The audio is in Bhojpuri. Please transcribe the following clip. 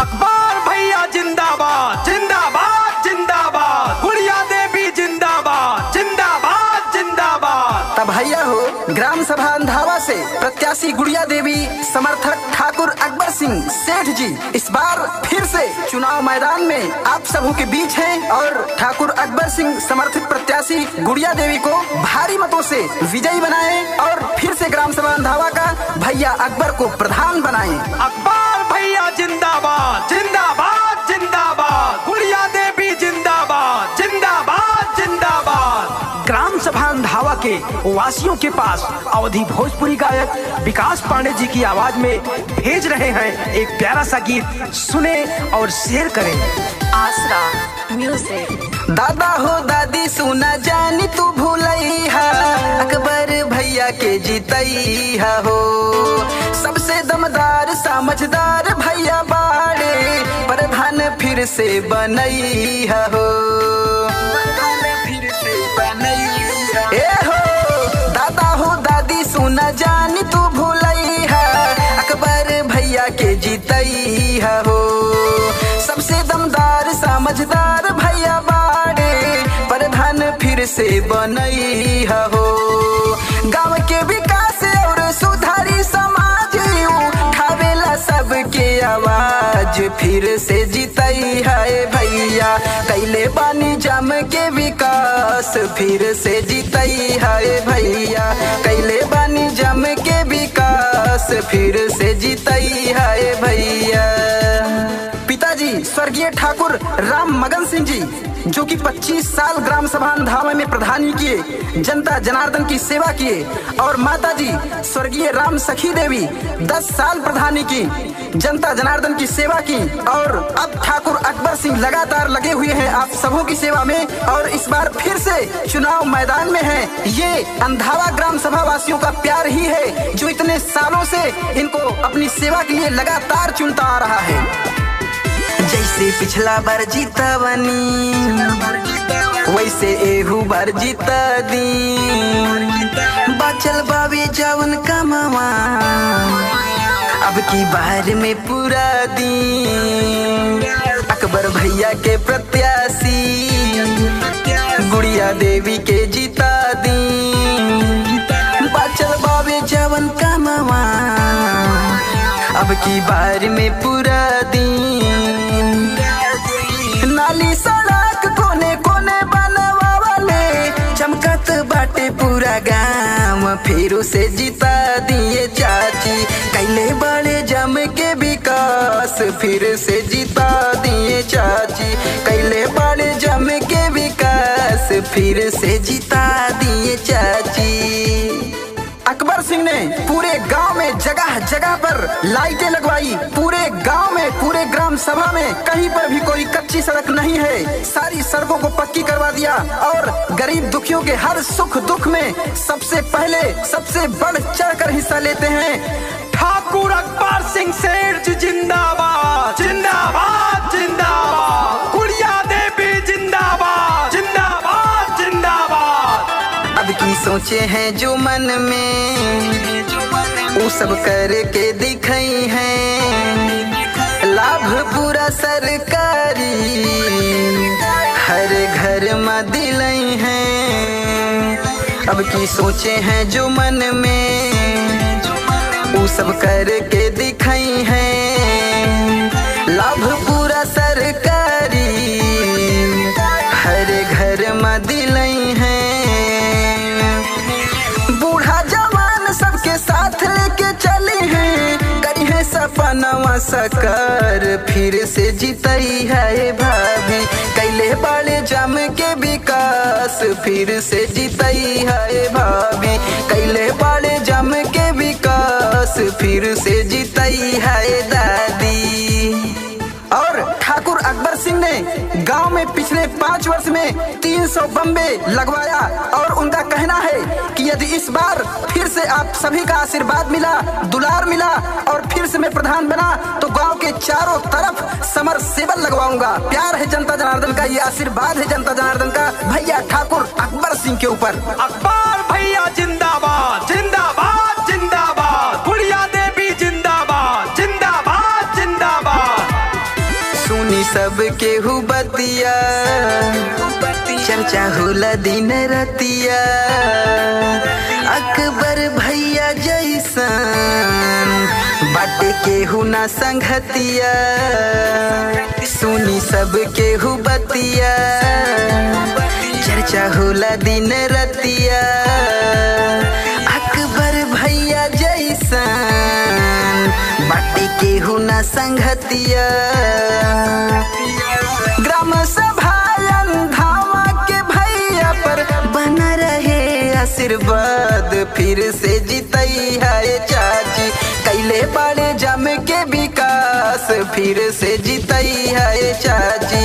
अकबर भैया जिंदाबाद जिंदाबाद जिंदाबाद, गुड़िया देवी जिंदाबाद जिंदाबाद जिंदाबाद। तब भैया हो, ग्राम सभा अंधावा से प्रत्याशी गुड़िया देवी समर्थक ठाकुर अकबर सिंह सेठ जी इस बार फिर से चुनाव मैदान में आप सबों के बीच हैं और ठाकुर अकबर सिंह समर्थित प्रत्याशी गुड़िया देवी को भारी मतों से विजयी बनाएं और फिर से ग्राम सभा अंधावा का भैया अकबर को प्रधान बनाएं। अकबर भैया जिंदाबाद जिंदाबाद जिंदाबाद, गुड़िया देवी जिंदाबाद जिंदाबाद जिंदाबाद। ग्राम सभा अंधावा के वासियों के पास अवधि भोजपुरी गायक विकास पांडे जी की आवाज में भेज रहे हैं एक प्यारा सा गीत, सुने और शेयर करें। आसरा म्यूजिक। दादा हो दादी सुना जानी तू भूलैहा, अकबर भैया के जीतैहा हो। सबसे दमदार समझदार भैया बाड़े, प्रधान फिर से बनैहा हो। ए हो दादा हो दादी सुना जानी तू भूलैहा, अकबर भैया के जीतैहा हो। सबसे दमदार समझदार भैया बाड़े, प्रधान फिर से बनैहा हो। गांव के विकास और सुधारी समाज उठावेला सबके आवाज, फिर से जीतैहा भैया कैले बानी जम के विकास, फिर से जीतैहा भैया कैले बानी जम के विकास, फिर से जीतैहा भैया। पिताजी स्वर्गीय ठाकुर राम मगन सिंह जी जो कि 25 साल ग्राम सभा अंधावा में प्रधानी किए, जनता जनार्दन की सेवा किए, और माताजी स्वर्गीय राम सखी देवी 10 साल प्रधानी की, जनता जनार्दन की सेवा की, और अब ठाकुर अकबर सिंह लगातार लगे हुए हैं आप सबों की सेवा में और इस बार फिर से चुनाव मैदान में है। ये अंधावा ग्राम सभा वासियों का प्यार ही है जो इतने सालों से इनको अपनी सेवा के लिए लगातार चुनता आ रहा है। जैसे पिछला बार जीता बनी, वैसे एहू बार जीता दी, बचल बाबी जवन कमावा अब की बार में पूरा दी। अकबर भैया के प्रत्याशी गुड़िया देवी के जीता दी, बचल बाबी जवन कमावा अब की बार में पूरा दी। नाली सड़क कोने कोने बनवाले, चमकत बाटे पूरा गांव, फिर से जीता दिए चाची कैले बड़े जम के विकास, फिर से जीता दिए चाची कैले बड़े जम के विकास, फिर से जीता दिए चाची। अकबर सिंह ने पूरे गांव में जगह जगह पर लाइटें लगवाई, पूरे गांव में पूरे ग्राम सभा में कहीं पर भी कोई कच्ची सड़क नहीं है, सारी सड़कों को पक्की करवा दिया और गरीब दुखियों के हर सुख दुख में सबसे पहले सबसे बढ़ चढ़ कर हिस्सा लेते हैं। ठाकुर अकबर सिंह सेठ जिंदाबाद जिंदाबाद जिंदाबाद, गुड़िया देवी जिंदाबाद जिंदाबाद जिंदाबाद। अब की सोचे हैं जो मन में वो सब करके दिखाई है, लाभ पूरा सरकारी हर घर में दिलाई है। अब की सोचे हैं जो मन में वो सब करके दिखाई है, लाभ पूरा सरकारी हर घर में दिलाई है। बूढ़ा जवान सबके साथ लेके चली है, करी है सपनवा सकर, फिर से जीतई है भाभी कैले बड़े जम के विकास, फिर से जीतई है भाभी कैले बड़े जम के विकास, फिर से जीतई है दादी। और ठाकुर अकबर सिंह ने गांव में पिछले 5 वर्ष में 300 बम्बे लगवाया और उनका कहना है कि यदि इस बार फिर से आप सभी का आशीर्वाद मिला, दुलार मिला और फिर से मैं प्रधान बना तो गांव के चारों तरफ समर सेबल लगवाऊंगा। प्यार है जनता जनार्दन का, ये आशीर्वाद है जनता जनार्दन का भैया ठाकुर अकबर सिंह के ऊपर। अकबर भैया जिंदाबाद जिंदाबाद जिंदाबाद, गुड़िया देवी जिंदाबाद जिंदाबाद जिंदाबाद। केहू बतिया, चर्चा होला दिन रतिया। अकबर भैया जैसन बाटे केहू ना संगतिया, सुनी सब केहू बतिया, चर्चा होला दिन रतिया। अकबर भैया जैसन बाटे केहू ना संगतिया। ग्राम सभा धावा के भैया पर बना रहे आशीर्वाद, फिर से जीतई है चाची कैले बड़े जम के विकास, फिर से जीतई है चाची